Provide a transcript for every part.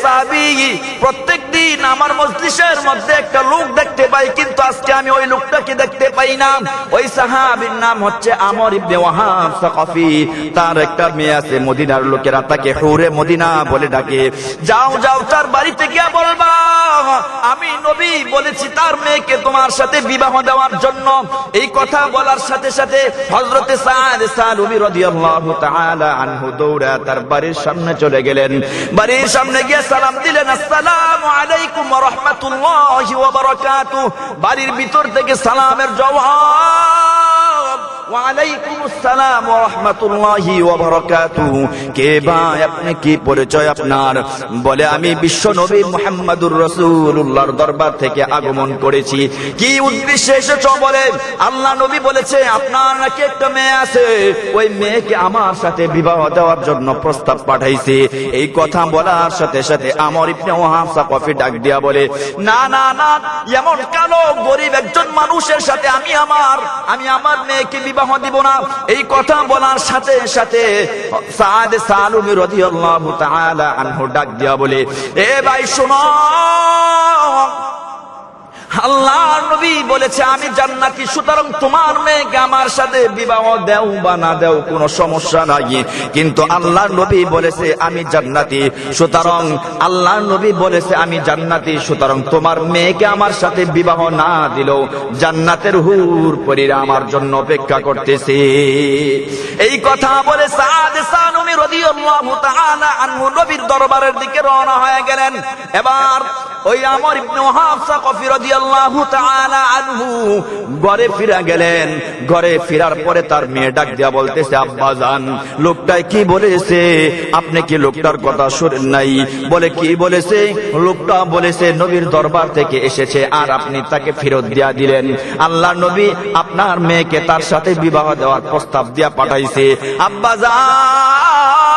সাহাবী, প্রত্যেকদিন আমার মজলিসের মধ্যে একটা লোক দেখতে পাই, কিন্তু আজকে আমি ওই লোকটাকে দেখতে পাই না। ওই সাহাবীর নাম হচ্ছে আমর ইবনে ওয়াহাব সাকাফি। তার একটা মেয়ে আছে, মদিনার লোকেরা তাকে হুরে মদিনা বলে ডাকে। যাও যাও, তার বাড়িতে গিয়ে বলবা আমি নবী বলেছি তার মেয়েকে তোমার সাথে বিবাহ দেওয়ার জন্য। এই কথা বলার সাথে সাথে হযরতে সাদ সালুবি রাদিয়াল্লাহু তাআলা আনহু দৌড়া তার বাড়ির সামনে চলে গেলেন। বাড়ির সামনে গিয়ে সালাম দিলেন, আসসালামু আলাইকুম ওয়া রাহমাতুল্লাহি ওয়া বারাকাতুহু। বাড়ির ভিতর থেকে সালামের জবাব, ওয়া আলাইকুমুস সালাম ওয়া রাহমাতুল্লাহি ওয়া বারাকাতুহু। কে ভাই আপনি, কি পরিচয় আপনার? বলে আমি বিশ্ব নবী মুহাম্মদুর রাসূলুল্লাহর দরবার থেকে আগমন করেছি। কি উদ্দেশ্যে এসেছো? বলে আল্লাহ নবী বলেছে আপনার নাকি একটা মেয়ে আছে, ওই মেয়েকে আমার সাথে বিবাহ দেওয়ার জন্য প্রস্তাব পাঠাইছে। এই কথা বলার সাথে সাথে আমর ইবনে ওয়াহাব সাকাফি ডাক দিয়া বলে, না না না, এমন কালো গরিব একজন মানুষের সাথে আমি আমার মেয়েকে বিবাহ দিব না। এই কথা বলার সাথে সাথে সাদ সালুবি রাদিয়াল্লাহু তাআলা আনহু ডাক দিয়া বলে, এ ভাই শোনো, আল্লাহর নবী বলেছে আমি জান্নাতি, সুতরাং তোমার মেয়েকে আমার সাথে বিবাহ দেও বা না দেও কোনো সমস্যা নাই। কিন্তু আল্লাহর নবী বলেছে আমি জান্নাতি, সুতরাং আল্লাহর নবী বলেছে আমি জান্নাতি, সুতরাং তোমার মেয়েকে আমার সাথে বিবাহ না দিলেও জান্নাতের হুর পরীরা আমার জন্য অপেক্ষা করতেছে। এই কথা বলে সাদ সালুবি রাদিয়াল্লাহু তাআলা আনহু নবীর দরবারের দিকে রওনা হয়ে গেলেন। এবার ওই আমর ইবনে ওয়াহাব সাকাফি রাদিয়াল্লাহু তাআলা আনহু ঘরে ফিরে গেলেন। ঘরে ফেরার পরে তার মেয়ে ডাক দিয়া বলতেছে, আব্বা জান, লোকটাই কি বলেছে? আপনি কি লোকটার কথা শুনেন নাই? বলে কি বলেছে? লোকটা বলেছে নবীর দরবার থেকে এসেছে আর আপনি তাকে ফেরত দিয়া দিলেন। আল্লাহ নবী আপনার মেয়েকে তার সাথে বিবাহ দেওয়ার প্রস্তাব দিয়া পাঠাইছে। আব্বা জান,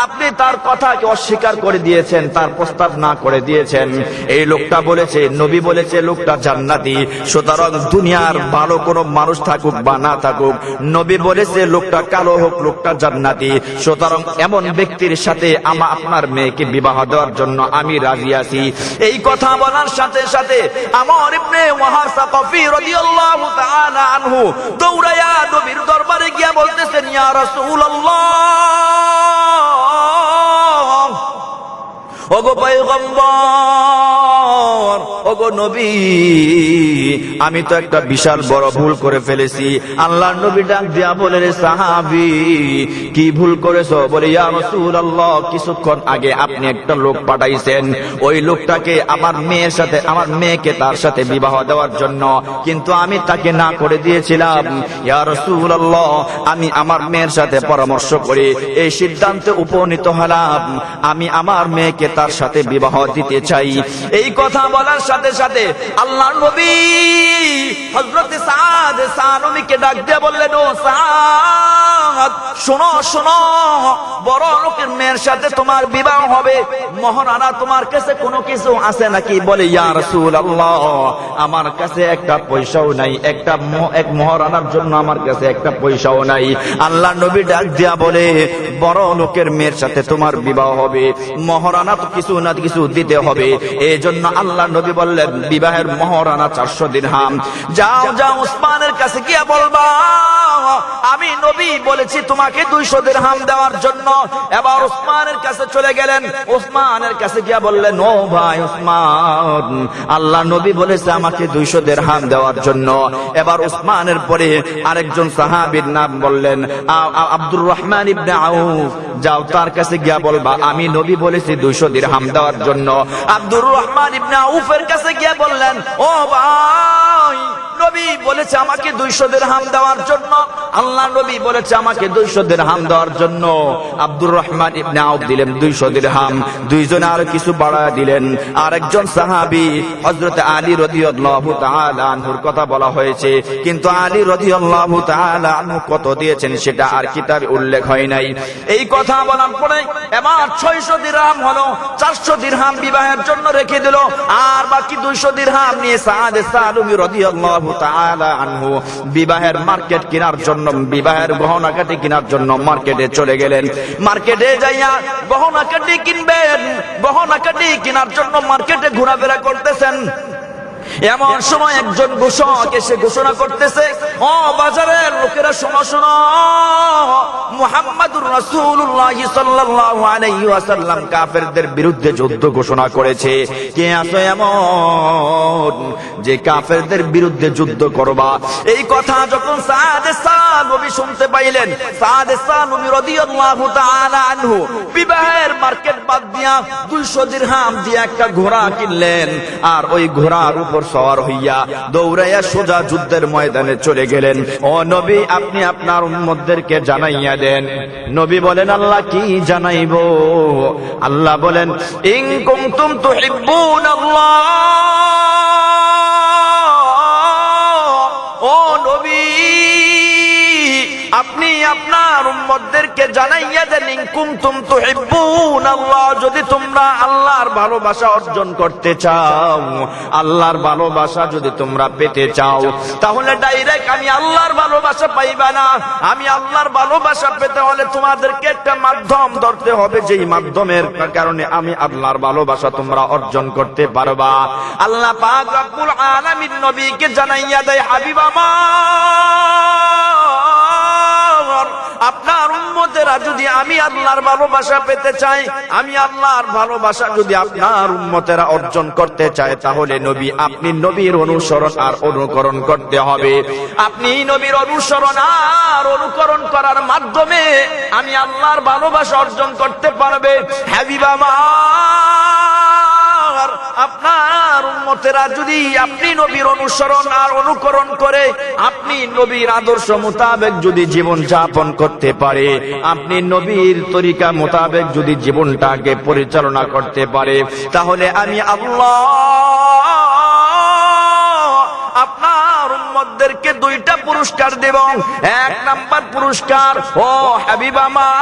আপনি তার কথাকে অস্বীকার করে দিয়েছেন, তার প্রস্তাব না করে দিয়েছেন। এই লোকটা বলেছে, নবী বলেছে লোকটা জান্নাতি, সুতরাং দুনিয়ার ভালো কোনো মানুষ থাকুক বা না থাকুক, নবী বলেছে লোকটা কালো হোক, লোকটা জান্নাতি, সুতরাং এমন ব্যক্তির সাথে আপনার মেয়েকে বিবাহ দেওয়ার জন্য আমি রাজি আছি। এই কথা বলার সাথে সাথে আমর ইবনে ওয়াহাব সাকাফি রাদিয়াল্লাহু তাআলা আনহু দৌড়ায়া নবীর দরবারে গিয়া বলতেছেন, ইয়া রাসূলুল্লাহ, ওগো পয়গম্বর, ওগো নবী, আমি তো একটা বিশাল বড় ভুল করে ফেলেছি। আল্লাহর নবী ডাক দিয়া বলে, রে সাহাবী, কি ভুল করেছো? বলে, ইয়া রাসূলুল্লাহ, কিছুক্ষণ আগে আপনি একটা লোক পাঠাইছেন, ওই লোকটাকে আমার মেয়েকে তার সাথে বিবাহ দেওয়ার জন্য, কিন্তু আমি তাকে না করে দিয়েছিলাম। ইয়া রাসূলুল্লাহ, আমি আমার মেয়ের সাথে পরামর্শ করে এই সিদ্ধান্তে উপনীত হলাম, আমি আমার মেয়েকে তার সাথে বিবাহ দিতে চাই। এই কথা বলার সাথে সাথে আল্লাহর নবী হযরত সাদ সালুবিকে ডাক দিয়ে বললেন, ও সাদ, শোনো শোনো, বড় লোকের মেয়ের সাথে তোমার বিবাহ হবে, মহারানা তোমার কাছে কোনো কিছু আছে নাকি? বলে, ইয়া রাসূলুল্লাহ, আমার কাছে একটা পয়সাও নাই, এক মহারানার জন্য আমার কাছে একটা পয়সাও নাই। আল্লাহর নবী ডাক দিয়া বলে, বড় লোকের মেয়ের সাথে তোমার বিবাহ হবে, মহারানা তো কিছু না কিছু দিতে হবে। এই জন্য আল্লাহর নবী বললেন, বিবাহের মহারানা 400 দিরহাম। যাও যাও, উসমানের কাছে গিয়া বলবা আমি নবী বলেছি তোমাকে 200 দিরহাম দেওয়ার জন্য। এবার উসমানের কাছে চলে গেলেন। উসমানের কাছে গিয়া বললেন, ও ভাই উসমান, আল্লাহ নবী বলেছে আমাকে 200 দিরহাম দেওয়ার জন্য। এবার উসমানের পরে আরেকজন সাহাবীর নাম বললেন, আব্দুর রহমান ইবনে আউফ। যাও তার কাছে গিয়া বলবা আমি নবী বলেছি 200 দিরহাম দেওয়ার জন্য। আব্দুর রহমান ইবনে আউফের কাছে গিয়া বললেন, ও ভাই, নবী বলেছে আমাকে 200 দিরহাম দেওয়ার জন্য, আল্লাহ নবী বলেছে আমাকে 200 দিরহাম দেওয়ার জন্য। আব্দুর রহমান ইবনে আউফ দিলেন 200 দিরহাম। দুইজনে আর কিছু বাড়ায় দিলেন। আরেকজন সাহাবী হযরত আলী রাদিয়াল্লাহু তাআলা আনহুর কথা বলা হয়েছে, কিন্তু আলী রাদিয়াল্লাহু তাআলা আনহু কত দিয়েছেন সেটা আর কিতাবে উল্লেখ হয় নাই। এই কথা বলার পরে এবার 600 দিরহাম হলো, 400 দিরহাম বিবাহের জন্য রেখে দিল, আর বাকি 200 দিরহাম নিয়ে সাদ সালুবি রাদিয়াল্লাহু রাদিয়াল্লাহু তাআলা আনহু বিবাহের মার্কেট কেনার জন্য, বিবাহের গহনাকাটি কেনার জন্য মার্কেটে চলে গেলেন। মার্কেটে যাইয়া গহনাকাটি কিনবেন, গহনাকাটি কেনার জন্য মার্কেটে ঘোরাফেরা করতেছেন। এমন সময় একজন ঘোষক এসে ঘোষণা করতেছে, ও বাজারের লোকেরা শোনো শোনো, মুহাম্মাদুর রাসূলুল্লাহ সাল্লাল্লাহু আলাইহি ওয়াসাল্লাম কাফেরদের বিরুদ্ধে যুদ্ধ ঘোষণা করেছে। কে আছো এমন যে কাফেরদের বিরুদ্ধে যুদ্ধ করবা? এই কথা যখন সাদে সানবী শুনতে পাইলেন, সাদে সানবী রাদিয়াল্লাহু তাআলা আনহু বিবাহের মার্কেট বাদ দিয়া 200 দিরহাম দিয়ে একটা ঘোড়া কিনলেন, আর ওই ঘোড়ার উপর সওয়ার হইয়া দৌড়াইয়া সোজা যুদ্ধের ময়দানে চলে গেলেন। ও নবী, আপনি আপনার উম্মতদেরকে জানাইয়া দেন। নবী বলেন, আল্লাহ কি জানাইবো? আল্লাহ বলেন, ইন কুনতুম তুহিব্বুনাল্লাহ, ও নবী আপনি আপনার উম্মতদেরকে জানাইয়া দেন, ইন কুনতুম তুহিব্বুনাল্লাহ, যদি তোমরা আল্লাহর ভালোবাসা অর্জন করতে চাও, আল্লাহর ভালোবাসা যদি তোমরা পেতে চাও, তাহলে ডাইরেক্ট আমি আল্লাহর ভালোবাসা পাইবা না। আমি আল্লাহর ভালোবাসা পেতে হলে তোমাদেরকে একটা মাধ্যম ধরতে হবে, যেই মাধ্যমের কারণে আমি আল্লাহর ভালোবাসা তোমরা অর্জন করতে পারবা। আল্লাহ পাক রব্বুল আলামিন নবীকে জানাইয়া দেয়, হাবিব আমার, আপনার উম্মতেরা যদি আমি আল্লাহর ভালোবাসা পেতে চাই, আমি আল্লাহর ভালোবাসা যদি আপনার উম্মতেরা অর্জন করতে চায়, তাহলে নবী আপনি নবীর অনুসরণ আর অনুকরণ করতে হবে। আপনি নবীর অনুসরণ আর অনুকরণ করার মাধ্যমে আমি আল্লাহর ভালোবাসা অর্জন করতে পারবে। হাবিব আমার, আপনার উম্মতেরা যদি আপনি নবীর অনুসরণ আর অনুকরণ করে, আপনি নবীর আদর্শ মোতাবেক যদি জীবন যাপন করতে পারে, আপনি নবীর তরিকা মোতাবেক যদি জীবনটাকে পরিচালনা করতে পারে, তাহলে আমি আল্লাহ আপনার উম্মতদেরকে 2টা পুরস্কার দেব। 1 নাম্বার পুরস্কার, ও হাবিব আমার,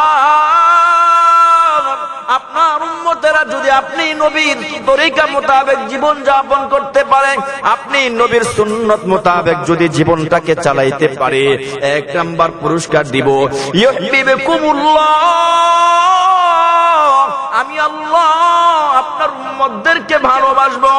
আপনার উম্মতেরা যদি আপনি নবীর তরিকা মোতাবেক জীবন যাপন করতে পারে, আপনি নবীর সুন্নত মোতাবেক যদি জীবনটাকে চালাইতে পারে, 1 নাম্বার পুরস্কার দিব, ইউহিব্বুকুমুল্লাহ, আমি আল্লাহ আপনার উম্মতদেরকে ভালোবাসবো।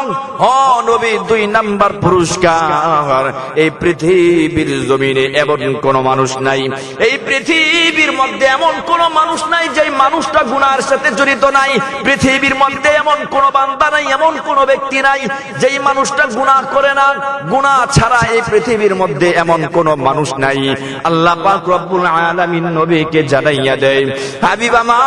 ও নবী, 2 নাম্বার পুরস্কার, এই পৃথিবীর জমিনে এমন কোন মানুষ নাই, এই পৃথিবীর মধ্যে এমন কোন মানুষ নাই যে মানুষটা গুনাহের সাথে জড়িত নাই। পৃথিবীর মধ্যে এমন কোন বান্দা নাই, এমন কোন ব্যক্তি নাই যেই মানুষটা গুনাহ করে না। গুনাহ ছাড়া এই পৃথিবীর মধ্যে এমন কোন মানুষ নাই। আল্লাহ পাক রব্বুল আলামিন নবীকে জানাইয়া দেয়, হাবিব আমার,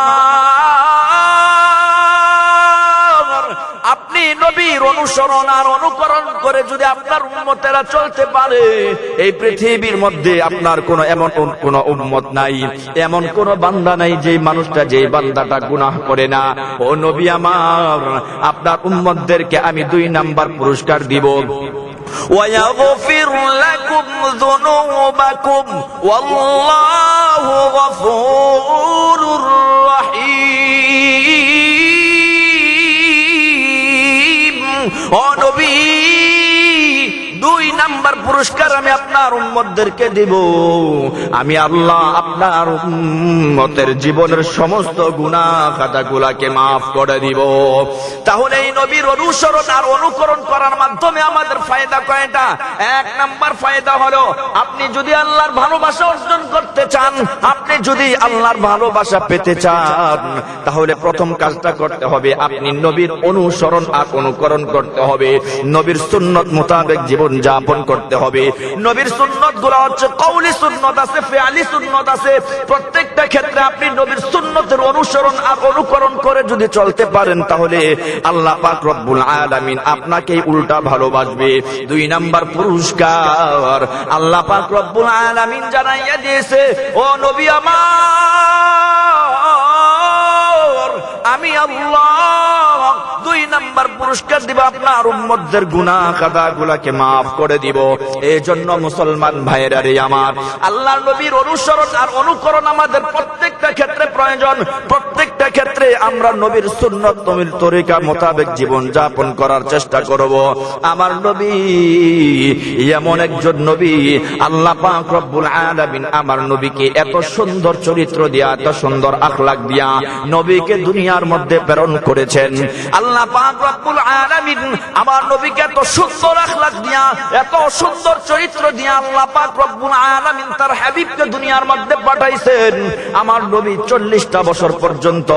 আপনি নবীর অনুসরণ আর অনুকরণ করে যদি আপনার উম্মতেরা চলতে পারে, এই পৃথিবীর মধ্যে আপনার কোন এমন কোন উম্মত নাই, এমন কোন বান্দা নাই যে মানুষটা, যে বান্দাটা গুনাহ করে না। ও নবী আমার, আপনার উম্মতদেরকে আমি 2 নাম্বার পুরস্কার দিব, ويغفر لكم ذنوبكم والله غفور رحيم। ও নবী, 2 নাম্বার পুরস্কার আমি আপনার উম্মতদেরকে দিব, আমি আল্লাহ আপনার উম্মতের জীবনের সমস্ত গুনাহ খাতাগুলোকে maaf করে দিব। তাহলে এই নবীর অনুসরণ আর অনুকরণ করার মাধ্যমে আমাদের ফায়দা কয়টা? 1 নাম্বার ফায়দা হলো, আপনি যদি আল্লাহর ভালোবাসা অর্জন করতে চান, আপনি যদি আল্লাহর ভালোবাসা পেতে চান, তাহলে প্রথম কাজটা করতে হবে, আপনি নবীর অনুসরণ আর অনুকরণ করতে হবে, নবীর সুন্নত মোতাবেক জীবন যাপন করতে হবে। নবীর সুন্নত গুলো হচ্ছে কওলি সুন্নত আছে, ফিআলি সুন্নত আছে। প্রত্যেকটা ক্ষেত্রে আপনি নবীর সুন্নতের অনুসরণ আর অনুকরণ করে যদি চলতে পারেন, তাহলে আল্লাহ পাক রব্বুল আলামিন আপনাকে উল্টা ভালোবাসবে। 2 নাম্বার পুরস্কার আল্লাহ পাক রব্বুল আলামিন জানাইয়া দিয়েছে, ও নবী আমার, আমি আল্লাহ 2 নাম্বার পুরস্কার দিব, আপনার উম্মতদের গুনাহ খাতাগুলোকে maaf করে দিব। এই জন্য মুসলমান ভাইয়েরা রে আমার, আল্লাহর নবীর অনুসরণ আর অনুকরণ আমাদের প্রত্যেকটা ক্ষেত্রে প্রয়োজন। প্রত্যেকটা ক্ষেত্রে আমরা নবীর সুন্নাত নবীর তরিকা মোতাবেক জীবন যাপন করার চেষ্টা করব। আমার নবী এমন একজন নবী, আল্লাহ পাক রব্বুল আলামিন আমার নবীকে এত সুন্দর চরিত্র দিয়া, এত সুন্দর আখলাক দিয়া নবীকে দুনিয়ার মধ্যে প্রেরণ করেছেন। আল্লাহ পাক রব্বুল আলামিন আমার নবীকে এত সুন্দর আখলাক দিয়া, এত সুন্দর চরিত্র দিয়া আল্লাহ পাক রব্বুল আলামিন তার হাবিবকে দুনিয়ার মধ্যে পাঠাইছেন। আমার নবী 40টা বছর পর্যন্ত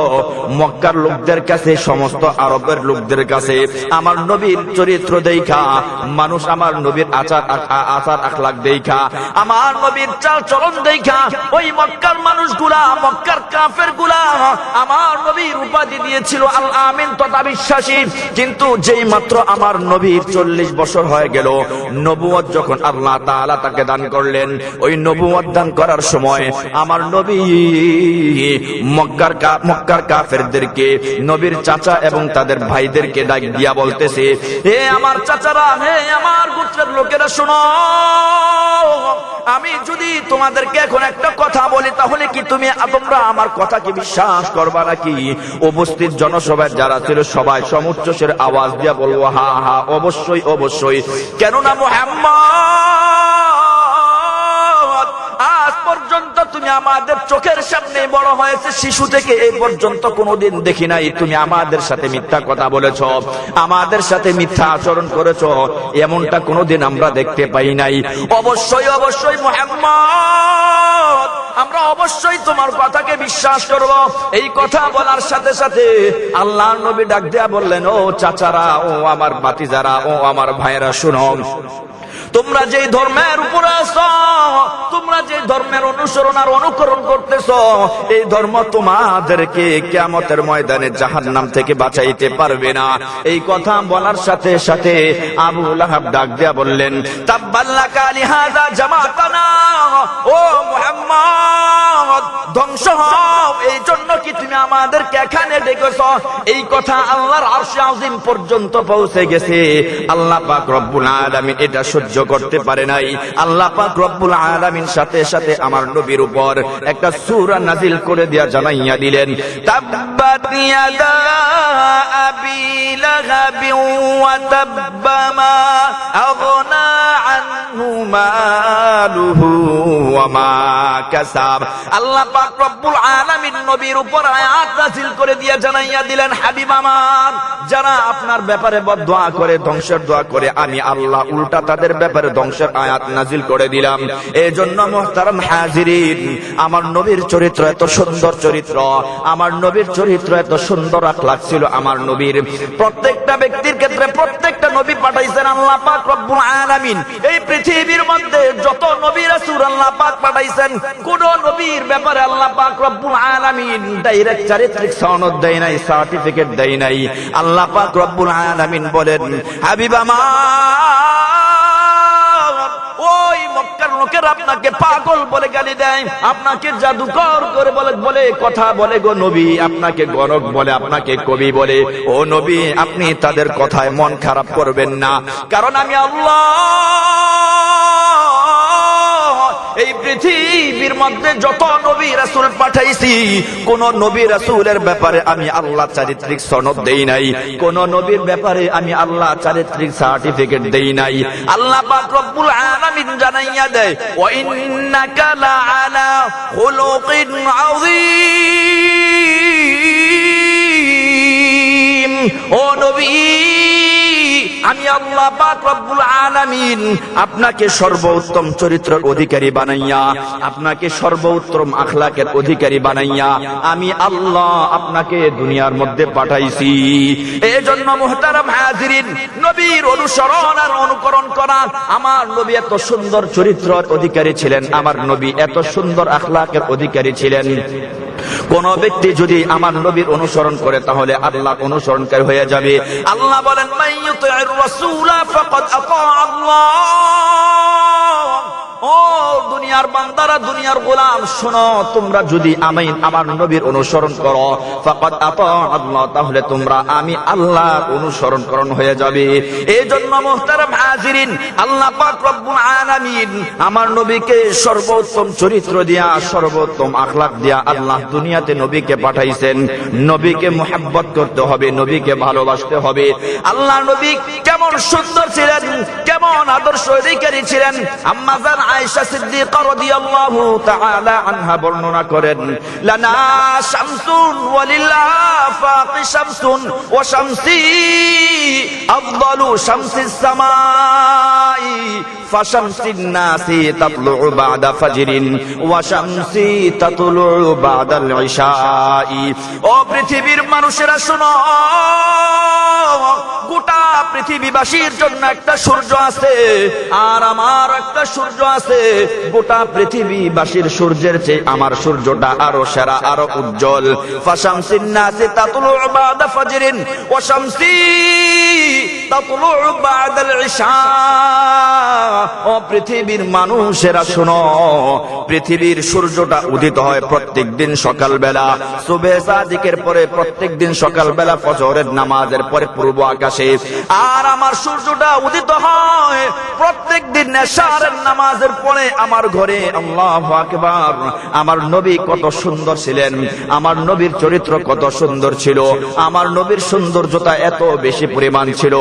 মক্কার লোকদের কাছে, সমস্ত আরবের লোকদের কাছে আমার নবীর চরিত্র দেখা, মানুষ আমার নবীর আচার আখলাক দেখা, আমার নবীর চাল চলন দেখা ওই মক্কার মানুষগুলা, মক্কার কাফেরগুলা আমার নবীর উপাধি দিয়েছিল আল আমিন তথা বিশ্বাসী। কিন্তু যেই মাত্র আমার নবীর 40 বছর হয়ে গেল, নবুয়ত যখন আল্লাহ তাআলা তাকে দান করলেন, ওই নবুয়ত দান করার সময় আমার নবী মক্কার কাফেরদেরকে, নবীর চাচা এবং তাদের ভাইদেরকে ডাক দিয়া বলতেছে, হে আমার চাচারা, হে আমার গোত্রের লোকেরা, শোনো, আমি যদি তোমাদেরকে এখন একটা কথা বলি তাহলে কি তোমরা আমার কথা কি বিশ্বাস করবা নাকি? উপস্থিত জনসভায় যারা ছিল সবাই সমুচ্চস্বর আওয়াজ দিয়া বলবো, হা হা, অবশ্যই অবশ্যই। কেননা মুহাম্মদ আজ পর্যন্ত তুমি আমাদের চোখের সামনে বড় হয়েছে, শিশু থেকে এই পর্যন্ত কোনোদিন দেখি নাই তুমি আমাদের সাথে মিথ্যা কথা বলেছ, আমাদের সাথে মিথ্যা আচরণ করেছ, এমনটা কোনোদিন আমরা দেখতে পাই নাই। অবশ্যই অবশ্যই মুহাম্মদ, আমরা অবশ্যই তোমার কথাকে বিশ্বাস করব। এই কথা বলার সাথে সাথে আল্লাহর নবী ডাক দেয়া বললেন, ও চাচারা, ও আমার ভাতিজারা, ও আমার ভাইয়েরা, শুনো, তোমরা যে ধর্মের উপরে আছো, তোমরা যে ধর্মের অনুসরণ আর অনুকরণ করতেছো, এই ধর্ম তোমাদেরকে কিয়ামতের ময়দানে জাহান্নাম থেকে বাঁচাইতে পারবে না। এই কথা বলার সাথে সাথে আবু লাহাব ডাক দেয়া বললেন, তাব্বাল্লাকা লিহাযা জামাতানা, ও মুহাম্মদ, ধ্বংস হও, এই জন্য কি তুমি আমাদেরকে এখানে ডেকেছো? এই কথা আল্লাহর আরশ আযীম পর্যন্ত পৌঁছে গেছে। আল্লাহ পাক রব্বুল আলামিন এটা সহ্য করতে পারে নাই। আল্লাহ পাক রব্বুল আলামিন সাথে সাথে আমার নবীর উপর একটা সূরা নাজিল করে দিয়া জানাইয়া দিলেন, তাব্বাত ইয়াদা আবি লাহাবি ওয়া তাব্বা মা আগনা আনহু মালুহু ওয়া মা কাসাব। আল্লাহ পাক রব্বুল আলামিন নবীর উপর আয়াত নাজিল করে দিয়া জানাইয়া দিলেন, হাবিব আমার, যারা আপনার ব্যাপারে বদদোয়া করে, ধ্বংসের দোয়া করে, আমি আল্লাহ উল্টা তাদের ব্যাপারে ধ্বংসের আয়াত নাজিল করে দিলাম। এই জন্য মুহতারাম হাজিরিন, আমার নবীর চরিত্র এত সুন্দর চরিত্র, আমার নবীর চরিত্র এত সুন্দর আখলাক ছিল আমার নবীর। প্রত্যেকটা ব্যক্তির ক্ষেত্রে প্রত্যেকটা নবী পাঠাইছেন আল্লাহ পাক রব্বুল আলামিন। এই পৃথিবীর মধ্যে যত নবী রাসূল আল্লাহ পাক পাঠাইছেন, কোন নবীর ব্যাপারে আল্লাহ পাক রব্বুল আলামিন ডাইরেক্ট চারিত্রিক সনদ দেয় নাই, সার্টিফিকেট দেয় নাই। আল্লাহ পাক রব্বুল আলামিন বলেন, হাবিব আমার, ওই মক্কার লোকেরা আপনাকে পাগল বলে গালি দেয়, আপনাকে জাদুকর করে বলে কথা বলে গো নবী, আপনাকে গণক বলে, আপনাকে কবি বলে। ও নবী, আপনি তাদের কথায় মন খারাপ করবেন না, কারণ আমি আল্লাহ এই পৃথিবীর মধ্যে যত নবী রাসূল পাঠাইছি, কোন নবী রাসূলের ব্যাপারে আমি আল্লাহ চারিত্রিক সনদ দেই নাই, কোন নবীর ব্যাপারে আমি আল্লাহ চারিত্রিক সার্টিফিকেট দেই নাই। আল্লাহ পাক রব্বুল আলামিন জানাইয়া দেয়, ওয়া ইন্নাকা লাআলা খুলুকিন আযীম। ও নবী, আমি আল্লাহ পাক রব্বুল আলামিন আপনাকে সর্বোত্তম চরিত্রের অধিকারী বানাইয়া, আপনাকে সর্বোত্তম আখলাকের অধিকারী বানাইয়া আমি আল্লাহ আপনাকে দুনিয়ার মধ্যে পাঠাইছি। এই জন্য মুহতারাম হাজিরিন, নবীর অনুসরণ আর অনুকরণ করা, আমার নবী এত সুন্দর চরিত্রের অধিকারী ছিলেন, আমার নবী এত সুন্দর আখলাকের অধিকারী ছিলেন। কোন ব্যক্তি যদি আমার নবীর অনুসরণ করে তাহলে আল্লাহর অনুসরণকারী হয়ে যাবে। আল্লাহ বলেন, মাইয়ুতি'র রাসূলা ফাকাদ আতা আল্লাহ। ও ও দুনিয়ার বান্দারা, দুনিয়ার গোলাম, শোনো, তোমরা যদি আমি আমার নবীর অনুসরণ করো, ফাকাদ আতা আল্লাহ, তাহলে তোমরা আমি আল্লাহর অনুসরণকরণ হয়ে যাবে। এই জন্য মুহতারাম হাজিরিন, আল্লাহ পাক রব্বুল আলামিন আমার নবীকে সর্বোত্তম চরিত্র দিয়া, সর্বোত্তম আখলাক দিয়া আল্লাহ দুনিয়াতে নবীকে পাঠাইছেন। নবীকে মুহাব্বত করতে হবে, নবীকে ভালোবাসতে হবে। আল্লাহ নবী কেমন সুন্দর ছিলেন, কেমন আদর্শ অধিকারী ছিলেন, আম্মা জান আয়েশা সিদ্দিকা রাদিয়াল্লাহু তাআলা আনহা বর্ণনা করেন, লানা শামসুন ওয়ালিল্লাহ ফাকি শামসুন ওয়া শামসি আফদালু শামসিস সামাই ফাশামসিন নাসি তাতলু বা'দা ফাজরিন ওয়া শামসি তাতলু বা'দাল ইশাই। ও পৃথিবীর মানুষেরা শোনো, গোটা পৃথিবীবাসীর জন্য একটা সূর্য আছে, আর আমার একটা সূর্য আছে। গোটা পৃথিবীবাসীর সূর্যের চেয়ে আমার সূর্যটা আরো সেরা, আরো উজ্জ্বল। ফাশামসিন নাসি তাতলু বা'দা ফাজরিন ওয়া শামসি তাতলু বা'দাল ইশা। ও পৃথিবীর মানুষেরা শোনো, পৃথিবীর সূর্যটা উদিত হয় প্রত্যেকদিন সকালবেলা, সুবহে সাদিকের পরে প্রত্যেকদিন সকালবেলা ফজরের নামাজের পরে পূর্ব আকাশে। আর আমার সূর্যটা উদিত হয় প্রত্যেকদিন এশারের নামাজের পরে আমার ঘরে। আল্লাহু আকবার। আমার নবী কত সুন্দর ছিলেন, আমার নবীর চরিত্র কত সুন্দর ছিল, আমার নবীর সৌন্দর্যতা এত বেশি পরিমাণ ছিল।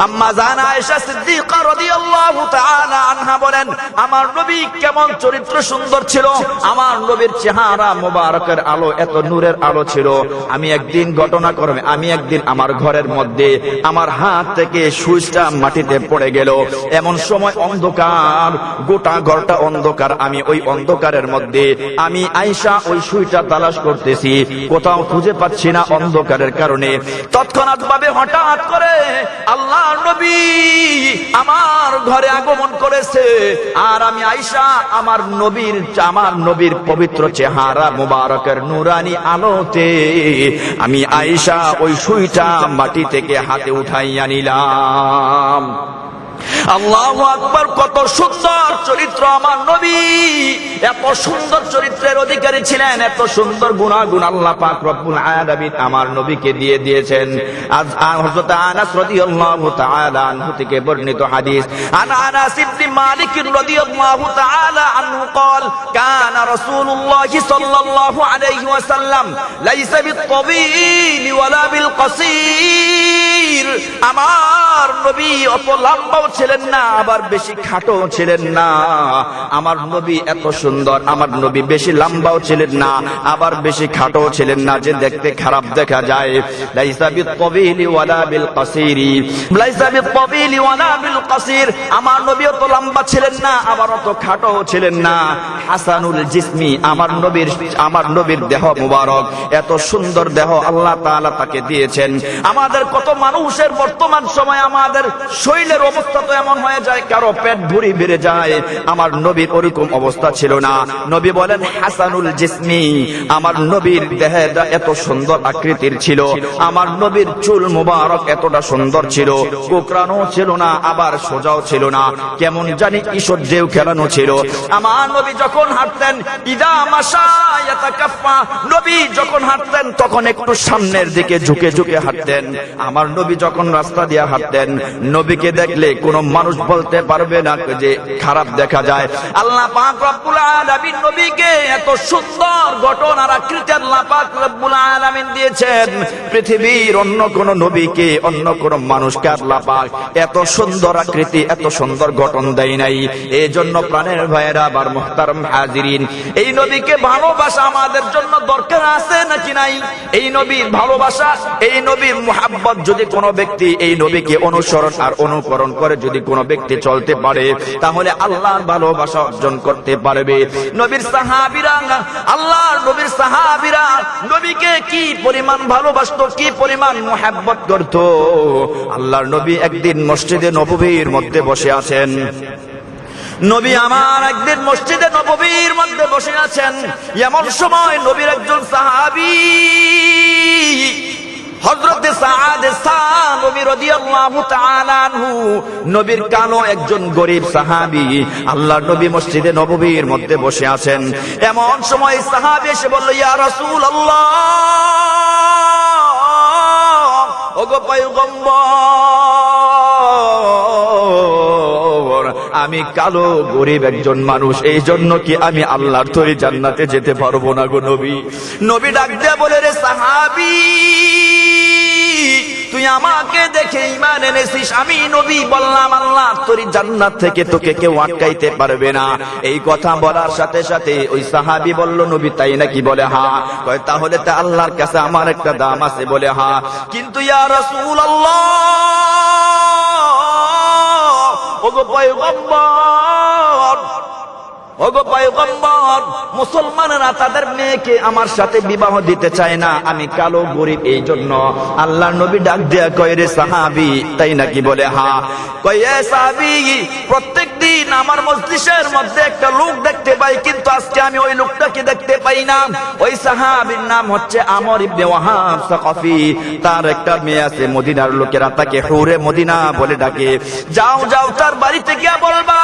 আম্মা জান আয়েশা সিদ্দিকা রাদিয়াল্লাহু তাআলা আনহা বলেন, আমার নবী কেমন চরিত্র সুন্দর ছিল, আমার নবীর চেহারা মোবারকের আলো এত নূরের আলো ছিল। আমি একদিন ঘটনা করবে, আমি একদিন আমার ঘরের মধ্যে আমার হাত থেকে সুইচটা মাটিতে পড়ে গেল। এমন সময় অন্ধকার, গোটা ঘরটা অন্ধকার। আমি ওই অন্ধকারের মধ্যে আমি আয়েশা ওই সুইচটা তালাশ করতেছি, কোথাও খুঁজে পাচ্ছি না অন্ধকারের কারণে। তৎক্ষণাৎ ভাবে হঠাৎ করে আল্লাহর নবী আমার ঘরে আগমন করেছে। আর আমি আয়েশা আমার নবীর পবিত্র চেহারা মুবারকের নূরানি আলোতে আমি আয়েশা ওই সুইটা মাটি থেকে হাতে উঠাইয়া নিলাম। আল্লাহু আকবার। কত সুন্দর চরিত্র আমার নবী, এত সুন্দর চরিত্রের অধিকারী ছিলেন, এত সুন্দর গুণাগুণ আল্লাহ পাক রব্বুল আলামিন আমার নবীকে দিয়ে দিয়েছেন। আজ হযরত আনাস রাদিয়াল্লাহু তাআলা আনহু থেকে বর্ণিত হাদিস, আনাস ইবনে মালিক রাদিয়াল্লাহু তাআলা আনহু قال كان رسول الله صلى الله عليه وسلم ليس بالطويل ولا بالقصير। আমার নবী অত লম্বাও ছিলেন না, আবার বেশি খাটো ছিলেন না। আমার নবী এত সুন্দর, আমার নবী বেশি লম্বাও ছিলেন না, আবার বেশি খাটো ছিলেন না যে দেখতে খারাপ দেখা যায়। লাইসা বিত-তাবিলি ওয়ালা বিল-কাসিরি, লাইসা বিত-তাবিলি ওয়ালা বিল-কাসির। আমার নবী অত লম্বা ছিলেন না, আবার অত খাটো ছিলেন না। হাসানুল জিসমি, আমার নবীর দেহ মুবারক, এত সুন্দর দেহ আল্লাহ তাআলা তাকে দিয়েছেন। আমাদের কত মানুষের বর্তমান সময় আমাদের শরীরের অবস্থা তো এমন হয়ে যায়, কারো পেট ভুঁড়ি বেড়ে যায়। আমার নবীর ওরকম অবস্থা ছিল না। নবী বলেন হাসানুল জিসমি, আমার নবীর দেহের এত সুন্দর আকৃতির ছিল, আমার নবীর চুল মুবারক এতটা সুন্দর ছিল, কোকড়ানো ছিল না, আবার সোজাও ছিল না, কেমন জানি ঈশ্বর ঢেউ খেলানো ছিল। আমার নবী যখন হাঁটতেন, ইদা মাশা ইয়াতাকাফফা, নবী যখন হাঁটতেন তখন একটু সামনের দিকে ঝুঁকে ঝুঁকে হাঁটতেন। আমার নবী যখন রাস্তা দিয়ে হাঁটতেন, নবীকে দেখলে কোন মানুষ বলতে পারবে না যে খারাপ দেখা যায়। আল্লাহ পাক রব্বুল আলামিন নবীকে এত সুন্দর গঠন আর আকৃতি আল্লাহ পাক রব্বুল আলামিন দিয়েছেন, পৃথিবীর অন্য কোন নবীকে, অন্য কোন মানুষকে আল্লাহ পাক এত সুন্দর আকৃতি, এত সুন্দর গঠন দেয় নাই। এই জন্য প্রাণের ভাইয়েরা, আবার মুহতারাম হাজিরিন, এই নবীকে ভালোবাসা আমাদের জন্য দরকার আছে নাকি নাই? এই নবীর ভালোবাসা, এই নবীর মুহাব্বত যদি কোনো ব্যক্তি এই নবীকে অনুসরণ আর অনুকরণ করে যদি কোনো ব্যক্তি চলতে পারে, তাহলে আল্লাহর ভালোবাসা অর্জন করতে পারবে। নবীর সাহাবীরা, আল্লাহর নবীর সাহাবীরা নবীকে কি পরিমাণ ভালোবাসতো, কি পরিমাণ মুহাব্বত করত। আল্লাহর নবী একদিন মসজিদে নববীর মধ্যে বসে আছেন। নবী আমার একদিন মসজিদে নববীর মধ্যে বসে আছেন। এমন সময় নবীর একজন সাহাবী হযরতে সাআদ সানবী রাদিয়াল্লাহু তাআলা আনহু নবীর কালো একজন গরীব সাহাবী আল্লাহর নবী মসজিদে নববীর মধ্যে বসে আছেন। এমন সময় সাহাবী এসে বলল, ইয়া রাসূলুল্লাহ, ওগো পয়গম্বর, আমি কালো গরীব একজন মানুষ, এই জন্য কি আমি আল্লাহর তৈরি জান্নাতে যেতে পারবো না গো নবী? নবী ডাক দিয়ে বলে, রে সাহাবী, তুই আমাকে দেখে ঈমান এনেছিস, আমি নবী বললাম আল্লাহর তৈরি জান্নাত থেকে তোকে কেউ আটকাইতে পারবে না। এই কথা বলার সাথে সাথে ওই সাহাবী বলল, নবী তাই নাকি? বলে হ্যাঁ। কয় তাহলে তো আল্লাহর কাছে আমার একটা দাম আছে। বলে হ্যাঁ, কিন্তু ইয়া রাসূলুল্লাহ, ওগো পয়গম্বর, ওগো পয়গম্বর, মুসলমানরা তাদের মেয়েকে আমার সাথে বিবাহ দিতে চায় না, আমি কালো গরীব, এই জন্য। আল্লাহর নবী ডাক দেয়া কয়, রে সাহাবী তাই নাকি? বলে হ্যাঁ। কয় এ সাহাবী, প্রত্যেকদিন আমার মজলিসের মধ্যে একটা লোক দেখতে পাই, কিন্তু আজকে আমি ওই লোকটাকে দেখতে পাই না। ওই সাহাবীর নাম হচ্ছে আমর ইবনে ওয়াহাব সাকাফি। তার একটা মেয়ে আছে, মদিনার লোকেরা তাকে হুরে মদিনা বলে ডাকে। যাও যাও, তার বাড়িতে গিয়ে বলবা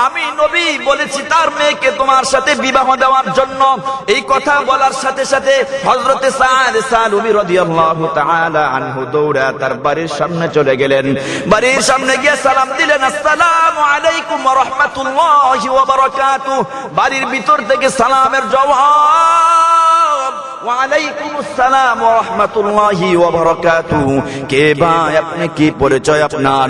আমি নবী বলেছি তার মেয়েকে তোমার সাথে বিবাহ দেওয়ার জন্য। এই কথা বলার সাথে সাথে হযরতে সাআদ সানবী রাদিয়াল্লাহু তাআলা আনহু দৌড়া তার বাড়ির সামনে চলে গেলেন। বাড়ির সামনে গিয়ে সালাম দিলেন, আসসালামু আলাইকুম ওয়া রাহমাতুল্লাহি ওয়া বারাকাতুহু। বাড়ির ভিতর থেকে সালামের জবাব, ওয়া আলাইকুমুস সালাম ওয়া রাহমাতুল্লাহি ওয়া বারাকাতুহু। কে ভাই আপনি, কি পরিচয় আপনার?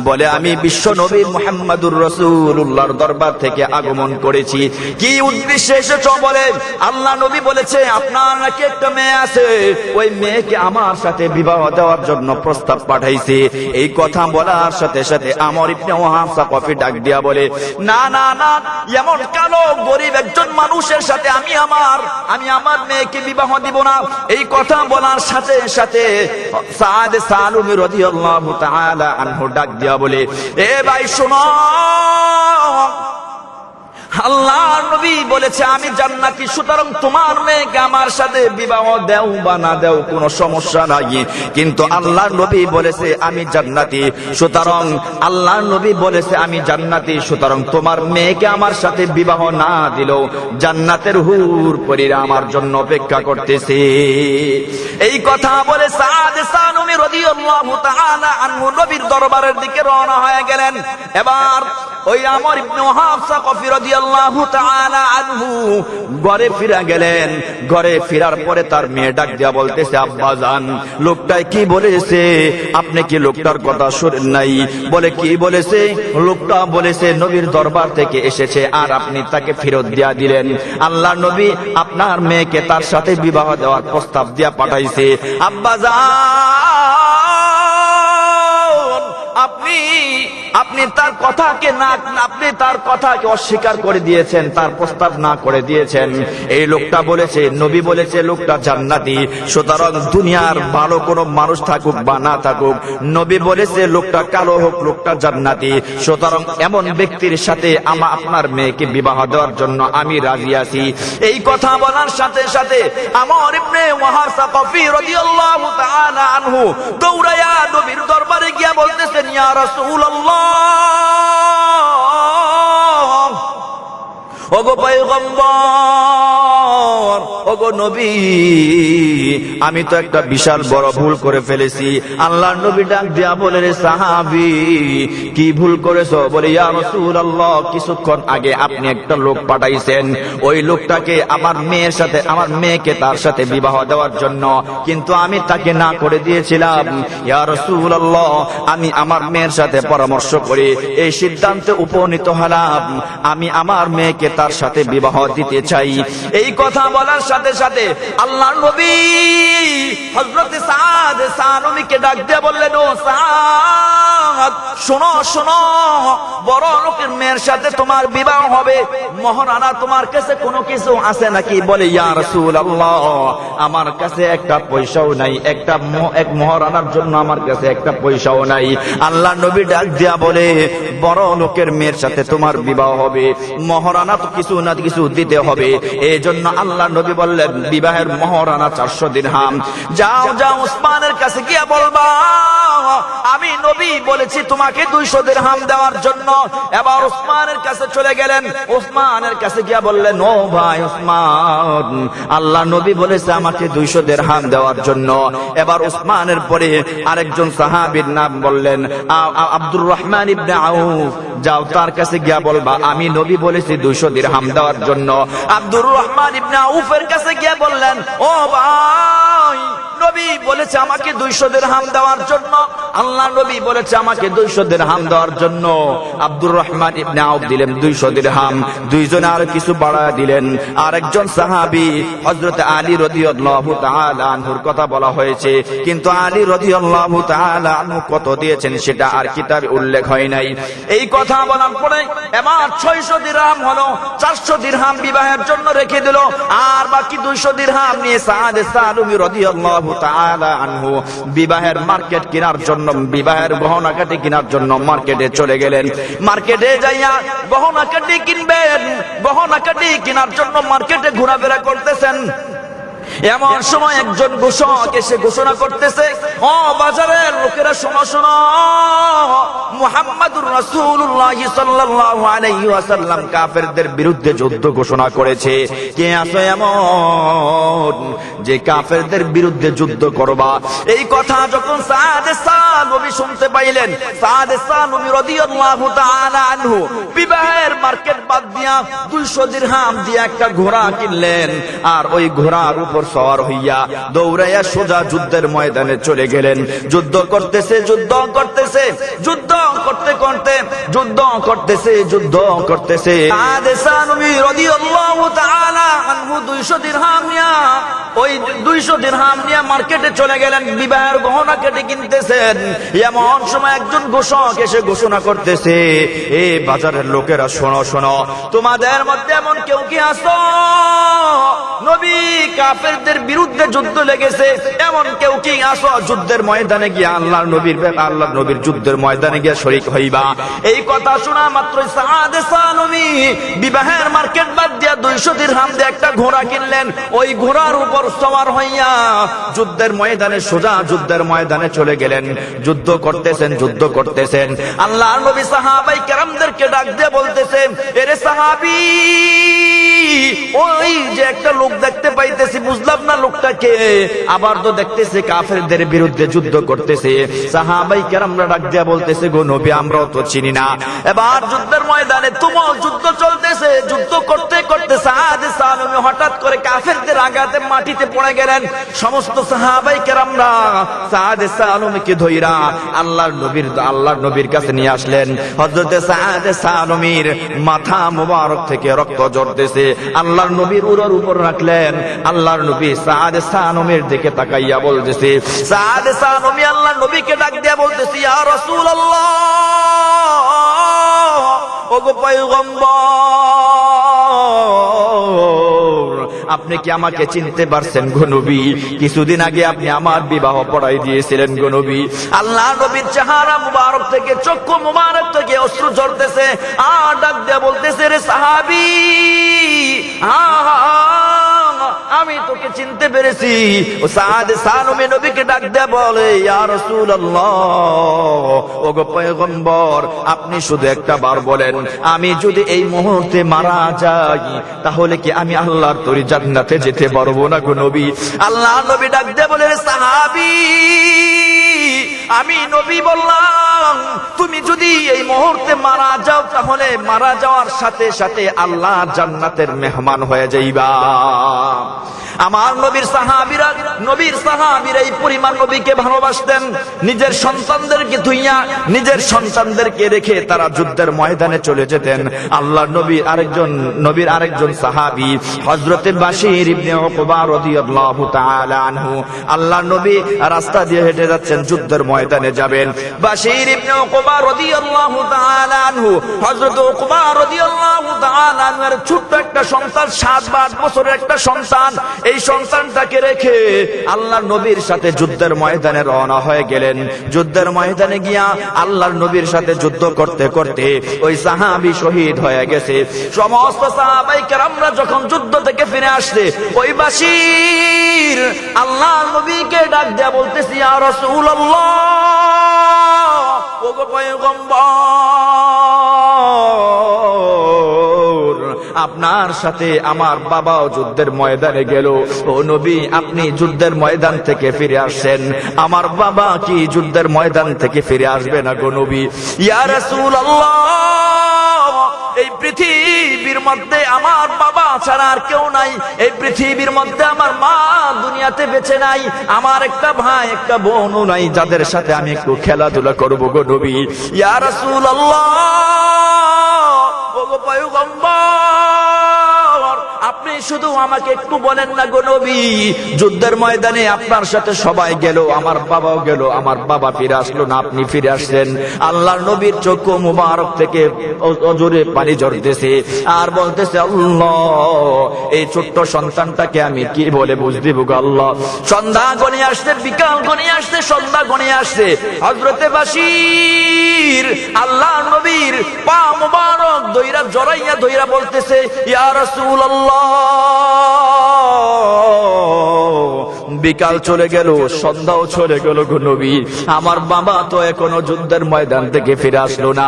বলে আমি বিশ্ব নবী মুহাম্মদুর রাসূলুল্লাহর দরবার থেকে আগমন করেছি। কি উদ্দেশ্যে এসেছো? বলে আল্লাহ নবী বলেছে আপনার নাকি একটা মেয়ে আছে, ওই মেয়েকে আমার সাথে বিবাহ দেওয়ার জন্য প্রস্তাব পাঠাইছে। এই কথা বলার সাথে সাথে আমর ইবনে ওয়াহাব সাকাফি ডাক দিয়া বলে, না না না, এমন কালো গরীব একজন মানুষের সাথে আমি আমার মেয়েকে বিবাহ দিব না। এই কথা বলার সাথে সাথে সাআদ সানবী রাদিয়াল্লাহু তাআলা আনহু ডাক দিয়া বলে, এ ভাই শোনো, আল্লাহর নবী বলেছে আমি জান্নাতি, সুতরাং তোমার মেয়েকে আমার সাথে বিবাহ দেও বা না দেও কোনো সমস্যা নাই। কিন্তু আল্লাহর নবী বলেছে আমি জান্নাতি, সুতরাং আল্লাহর নবী বলেছে আমি জান্নাতি, সুতরাং তোমার মেয়েকে আমার সাথে বিবাহ না দিলেও জান্নাতের হুর পরীরা আমার জন্য অপেক্ষা করতেছে। এই কথা বলে সাআদ সানবী রাদিয়াল্লাহু তাআলা আনহু নবীর দরবারের দিকে রওনা হয়ে গেলেন। এবার ওই আমর ইবনে ওয়াহাব সাকাফি রাদিয়াল্লাহু তাআলা আনহু ঘরে ফিরে গেলেন। ঘরে ফেরার পরে তার মেয়ে ডাক দিয়া বলতেছে, আব্বা জান, লোকটাই কি বলেছে? আপনি কি লোকটার কথা শুনেন নাই? বলে কি বলেছে? লোকটা বলেছে নবীর দরবার থেকে এসেছে আর আপনি তাকে ফেরত দিয়া দিলেন। আল্লাহর নবী আপনার মেয়েকে তার সাথে বিবাহ দেওয়ার প্রস্তাব দিয়া পাঠাইছে। আব্বা জান, আপনি তার কথাকে অস্বীকার করে দিয়েছেন, তার প্রস্তাব না করে দিয়েছেন। এই লোকটা বলেছে, নবী বলেছে লোকটা জান্নাতি, সুতরাং দুনিয়ার ভালো কোনো মানুষ থাকুক বা না থাকুক, নবী বলেছে লোকটা কালো হোক, লোকটা জান্নাতি, সুতরাং এমন ব্যক্তির সাথে আপনার মেয়েকে বিবাহ দেওয়ার জন্য আমি রাজি আছি। এই কথা বলার সাথে সাথে আমর ইবনে ওয়াহাব সাকাফি রাদিয়াল্লাহু তাআলা আনহু দৌড়ায়া নবীর দরবারে গিয়া বলতেছেন, ইয়া রাসূলুল্লাহ, ওগো পয়গম্বর, ওগো নবী, আমি তো একটা বিশাল বড় ভুল করে ফেলেছি। আল্লাহর নবী ডাক দিয়া বলে, রে সাহাবী, কি ভুল করেছো? বলে ইয়া রাসূলুল্লাহ, কিছুক্ষণ আগে আপনি একটা লোক পাঠাইছেন, ওই লোকটাকে আমার মেয়েকে তার সাথে বিবাহ দেওয়ার জন্য, কিন্তু আমি তাকে না করে দিয়েছিলাম। ইয়া রাসূলুল্লাহ, আমি আমার মেয়ের সাথে পরামর্শ করে এই সিদ্ধান্তে উপনীত হলাম, আমি আমার মেয়েকে তার সাথে বিবাহ দিতে চাই। এই কথা বলার সাথে সাথে আল্লাহর নবী হযরত সাআদ সানবীকে ডাক দিয়ে বললেন, ও সাআদ, শোনো শোনো, বড় লোকের মেয়ের সাথে তোমার বিবাহ হবে, মহারানা তোমার কাছে কোনো কিছু আছে নাকি? বলে ইয়া রাসূলুল্লাহ, আমার কাছে একটা পয়সাও নাই, এক মহারানার জন্য আমার কাছে একটা পয়সাও নাই। আল্লাহ নবী ডাক দিয়া বলে, বড় লোকের মেয়ের সাথে তোমার বিবাহ হবে, মহারানা তো কিছু না কিছু দিতে হবে। এই জন্য আল্লাহ নবী বললেন, বিবাহের মহারানা 400 দিরহাম। যাও যাও উসমানের কাছে গিয়া বলবা, আমি নবী বলেছি তোমাকে 200 দিরহাম দেওয়ার জন্য। এবার উসমানের কাছে চলে গেলেন, উসমানের কাছে গিয়া বললেন, ও ভাই উসমান, আল্লাহ নবী বলেছে আমাকে 200 দিরহাম দেওয়ার জন্য। এবার উসমানের পরে আরেকজন সাহাবীর নাম বললেন আব্দুর রহমান ইবনে আউফ, যাও তার কাছে গিয়া বলবা আমি নবী বলেছি 200 দিরহাম দেওয়ার জন্য। আব্দুর রহমান ইবনে আউফের কাছে গিয়া বললেন, ও ভাই, নবী বলেছে আমাকে 200 দিরহাম দেওয়ার জন্য, আল্লাহ নবী বলেছে আমাকে 200 দিরহাম দেওয়ার জন্য। আব্দুর রহমান ইবনে আউফ দিলেন 200 দিরহাম, দুইজনে আর কিছু বাড়ায় দিলেন। আরেকজন সাহাবী হযরত আলী রাদিয়াল্লাহু তাআলা আনহুর কথা বলা হয়েছে, কিন্তু আলী রাদিয়াল্লাহু তাআলা আনহু কত দিয়েছেন সেটা আর কিতাবে উল্লেখ হয় নাই। এই কথা বলার পরে এবার 600 দিরহাম হলো, 400 দিরহাম বিবাহের জন্য রেখে দিল, আর বাকি 200 দিরহাম নিয়ে সাদ সালুমি রাদিয়াল্লাহু তাআলা আনহু বিবাহের মার্কেট কেনার জন্য, বিবাহের গহনাকাটি কেনার জন্য মার্কেটে চলে গেলেন। মার্কেটে যাইয়া গহনাকাটি কিনবেন, গহনাকাটি কেনার জন্য মার্কেটে ঘোরাফেরা করতেছেন। এমন সময় একজন ঘোষক এসে ঘোষণা করতেছে, ও বাজারের লোকেরা শোনো শোনো, মুহাম্মাদুর রাসূলুল্লাহ সাল্লাল্লাহু আলাইহি ওয়াসাল্লাম কাফেরদের বিরুদ্ধে যুদ্ধ ঘোষণা করেছে। কে আছো এমন যে কাফেরদের বিরুদ্ধে যুদ্ধ করবা? এই কথা যখন সাদ সালুমি শুনতে পাইলেন, সাদ সালুমি রাদিয়াল্লাহু তাআলা আনহু বিবাহের মার্কেট বাদ দিয়া 200 দিরহাম দিয়ে একটা ঘোড়া কিনলেন, আর ওই ঘোড়ার উপর সওয়ার হইয়া দৌড়াইয়া সোজা যুদ্ধের ময়দানে চলে গেলেন। যুদ্ধ করতেছে, যুদ্ধ করতেছে, যুদ্ধ করতে করতে যুদ্ধ করতেছে, যুদ্ধ করতেছে। সাদ সালুমি রাদিয়াল্লাহু তাআলা আনহু 200 দিরহাম নিয়া, ওই 200 দিরহাম নিয়ে মার্কেটে চলে গেলেন, বিবাহের গহনা কেটে কিনতেছেন। এমন সময় একজন ঘোষক এসে ঘোষণা করতেছে, এ বাজারের লোকেরা শোনো শোনো, তোমাদের মধ্যে এমন কেউ কি আছো নবী কাফেরদের বিরুদ্ধে যুদ্ধ লেগেছে, এমন কেউ কি আছো যুদ্ধের ময়দানে গিয়ে আল্লাহর নবীর যুদ্ধের ময়দানে গিয়ে শরীক হইবা? এই কথা শোনা মাত্রই সাদ সালুমি বিবাহের মার্কেট বাদ দিয়া 200 দিরহাম দিয়ে একটা ঘোড়া কিনলেন। ওই ঘোড়ার উপর সওয়ার হইয়া যুদ্ধের ময়দানে, সোজা যুদ্ধের ময়দানে চলে গেলেন। যুদ্ধ করতেছেন, যুদ্ধ করতেছেন। আল্লাহর নবী সাহাবায়ে কেরামদেরকে ডাক দিয়ে বলতেছেন, এরে সাহাবী, ওই যে একটা লোক দেখতে পাইতেছি, বুঝলাম না লোকটাকে, আবার তো দেখতেছে কাফেরদের বিরুদ্ধে যুদ্ধ করতেছে। সাহাবায়ে কেরামরা ডাক দিয়ে বলতেছে, গো নবী, আমরাও তো চিনি না। এবার যুদ্ধের ময়দানে তুমুল যুদ্ধ চলতেছে। যুদ্ধ করতে করতে সাদ সালুমি হঠাৎ করে কাফেরদের আঘাতে মাটিতে পড়ে গেলেন। সমস্ত সাহাবায়ে কেরামরা সাদ সালুমিকে ধইরা আল্লাহর নবীর কাছে নিয়ে আসলেন। হযরত সাদ সালুমির মাথা মুবারক থেকে রক্ত ঝরতেছে। আল্লাহর নবীর উরর উপর রাখলেন। আল্লাহর নবী সাদ সালুমির দিকে তাকাইয়া বলতেছে, সাদ সালুমি আল্লাহর নবীকে ডাক দিয়া বলতেছে, ইয়া রাসূলুল্লাহ, ওগো পয়গম্বর, আপনি কি আমাকে চিনতে পারছেন গো নবী? কিছুদিন আগে আপনি আমার বিবাহ পড়াই দিয়েছিলেন গো নবী। আল্লাহ নবীর চেহারা মুবারক থেকে, চক্ষু মুবারক থেকে অশ্রু ঝরতেছে। আর ডাক দিয়ে বলতেছে, রে সাহাবী, আমি তোকে চিনতে পেরেছি। ও সাদ সালুমি নবীকে ডাক দিয়ে বলে, ইয়া রাসূলুল্লাহ, ওগো পয়গম্বর, আপনি শুধু একটা বার বলেন, আমি যদি এই মুহূর্তে মারা যাই তাহলে কি আমি আল্লাহর তরি জান্নাতে যেতে পারবো না গো নবী? আল্লাহ নবী ডাক দিয়ে বলে, সাহাবী, আমি নবী বললাম, তুমি যদি এই মুহূর্তে মারা যাও তাহলে মারা যাওয়ার সাথে সাথে আল্লাহ জান্নাতের মেহমান হয়ে যাইবা। আমার নবীর সাহাবীরা এই পরিমাণ নবীকে ভালোবাসতেন, নিজের সন্তানদেরকে রেখে তারা যুদ্ধের ময়দানে চলে যেতেন। আল্লাহর নবীর আরেকজন সাহাবী হযরতে বাশীর ইবনে উকবা রাদিয়াল্লাহু তাআলা আনহু, আল্লাহর নবী রাস্তা দিয়ে হেঁটে যাচ্ছেন, যুদ্ধের ময়দানে যাবেন। বাশীর ইবনে উকবা রাদিয়াল্লাহু তাআলা আনহু, হযরত উকবা রাদিয়াল্লাহু তাআলা আনহুর ছোট্ট একটা সন্তান, 7 বা 8 বছরের একটা সন্তান, এই সন্তানটাকে রেখে আল্লাহর নবীর সাথে যুদ্ধের ময়দানে রওনা হয়ে গেলেন। যুদ্ধের ময়দানে গিয়া আল্লাহর নবীর সাথে যুদ্ধ করতে করতে ওই সাহাবী শহীদ হয়ে গেছে। সমস্ত সাহাবায়ে কেরামরা যখন যুদ্ধ থেকে ফিরে আসছে, ওই বাশীর আল্লাহর নবীকে ডাক দেয়া বলতেছে, ইয়া রাসূলুল্লাহ, ওগো পয়গম্বর, আপনার সাথে আমার বাবাও যুদ্ধের ময়দানে গেল। ও নবী, আপনি যুদ্ধের ময়দান থেকে ফিরে আসছেন, আমার বাবা কি যুদ্ধের ময়দান থেকে ফিরে আসবে না গো নবী? ইয়া রাসূলুল্লাহ, এই পৃথিবীর মধ্যে আমার বাবা ছাড়া আর কেউ নাই, এই পৃথিবীর মধ্যে আমার মা দুনিয়াতে বেঁচে নাই, আমার একটা ভাই একটা বোনও নাই যাদের সাথে আমি একটু খেলাধুলা করবো গো নবী। ইয়া রাসূলুল্লাহ, ওগো পয়গম্বর, আপনি শুধু আমাকে একটু বলেন না গো নবী, যুদ্ধের ময়দানে আপনার সাথে সবাই গেল, আমার বাবাও গেল, আমার বাবা ফিরে আসলো না, আপনি ফিরে আসছেন। আল্লাহর নবীর চক্ষু মুবারক থেকে অজরে পানি ঝরতেছে আর বলতেছে, আল্লাহ, এই ছোট্ট সন্তানটাকে আমি কি বলে বুঝ দিব গো আল্লাহ। সন্ধ্যা গণিয়ে আসছে, বিকাল গণিয়ে আসছে, সন্ধ্যা গণিয়ে আসছে। হযরতে বাশীর আল্লাহর নবীর পা মুবারক জড়াইয়া ধইরা বলতেছে, ইয়া রাসূলুল্লাহ, বিকাল চলে গেল, সন্ধ্যাও চলে গেল গো নবী, আমার বাবা তো এখনো যুদ্ধের ময়দান থেকে ফিরে আসলো না,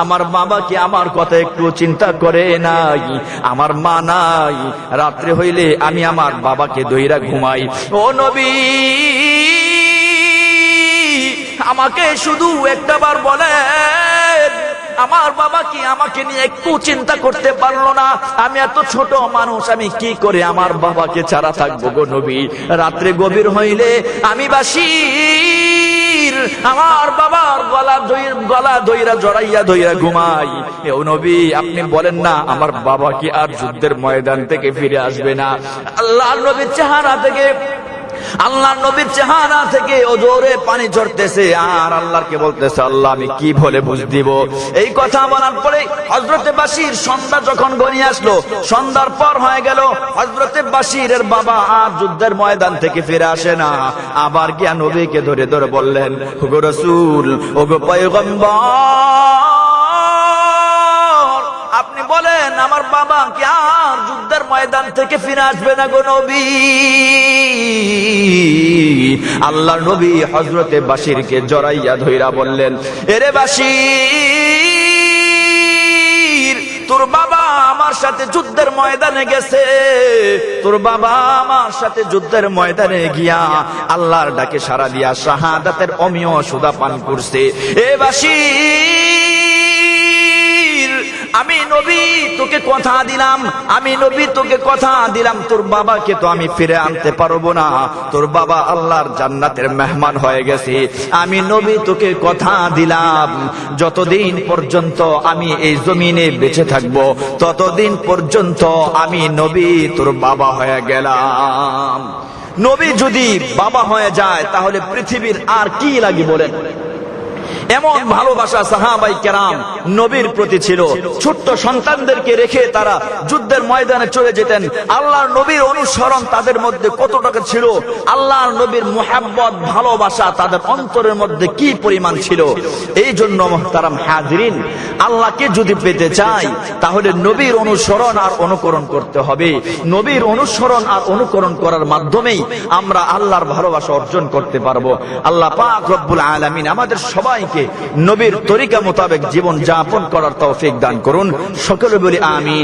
আমার বাবা কি আমার কথা একটু চিন্তা করে নাই? আমার মা নাই, রাত্রে হইলে আমি আমার বাবাকে ধইরা ঘুমাই। ও নবী, আমাকে শুধু একটাবার বলেন, আমার বাবা কি আমাকে নিয়ে একটু চিন্তা করতে পারলো না? আমি এত ছোট মানুষ, আমি কি করে আমার বাবাকে ছাড়া থাকবো গো নবী? রাত্রে গভীর হইলে আমি বাশীর আমার বাবার গলা ধইরা জড়াইয়া ধইরা ঘুমাই। ও নবী, আপনি বলেন না, আমার বাবা কি আর যুদ্ধের ময়দান থেকে ফিরে আসবে না? আল্লাহর নবীর চেহারা থেকে ওজরে পানি ঝরতেছে আর আল্লাহকে বলতেছে, আল্লাহ, আমি কি বলে বুঝ দিব? এই কথা বলার পরে হযরতে বাশীর সন্ধ্যা যখন গণিয়ে আসলো, সন্ধ্যার পর হয়ে গেল, হযরতে বাশীরের বাবা আর যুদ্ধের ময়দান থেকে ফিরে আসে না। আবার গিয়া নবীকে ধরে ধরে বললেন, ওগো রাসূল, ওগো পয়গম্বর, আপনি বলেন, আমার বাবা কি আর যুদ্ধের ময়দান থেকে ফিরে আসবে না গো নবী? আল্লাহর নবী হযরতে বাশীরকে জড়াইয়া ধইরা বললেন, এরে বাশীর, তোর বাবা আমার সাথে যুদ্ধের ময়দানে গেছে, তোর বাবা আমার সাথে যুদ্ধের ময়দানে গিয়া আল্লাহর ডাকে সাড়া দিয়া শাহাদাতের অমীয় সুধা পান করছে। এ বাশীর, আমি নবী তোকে কথা দিলাম, তোর বাবাকে তো আমি ফিরে আনতে পারবো না, তোর বাবা আল্লাহর জান্নাতের মেহমান হয়ে গেছে। আমি নবী তোকে কথা দিলাম, যতদিন পর্যন্ত আমি এই জমিনে বেঁচে থাকবো, ততদিন পর্যন্ত আমি নবী তোর বাবা হয়ে গেলাম। নবী যদি বাবা হয়ে যায় তাহলে পৃথিবীর আর কি লাগে বলেন? এমন ভালোবাসা সাহাবায়ে কেরাম নবীর প্রতি ছিল। ছোট্ট সন্তানদেরকে রেখে তারা যুদ্ধের ময়দানে চলে যেতেন। আল্লাহর নবীর অনুসরণ তাদের মধ্যে কতটা ছিল, আল্লাহর নবীর মুহাব্বত ভালোবাসা তাদের অন্তরের মধ্যে কি পরিমাণ ছিল। এই জন্য মুহতারাম হাজিরিন, আল্লাহকে যদি পেতে চাই তাহলে নবীর অনুসরণ আর অনুকরণ করতে হবে। নবীর অনুসরণ আর অনুকরণ করার মাধ্যমেই আমরা আল্লাহর ভালোবাসা অর্জন করতে পারবো। আল্লাহ পাক রব্বুল আলামিন আমাদের সবাইকে নবীর তরিকা মোতাবেক জীবন যাপন করার তৌফিক দান করুন। সকলে বলি আমিন।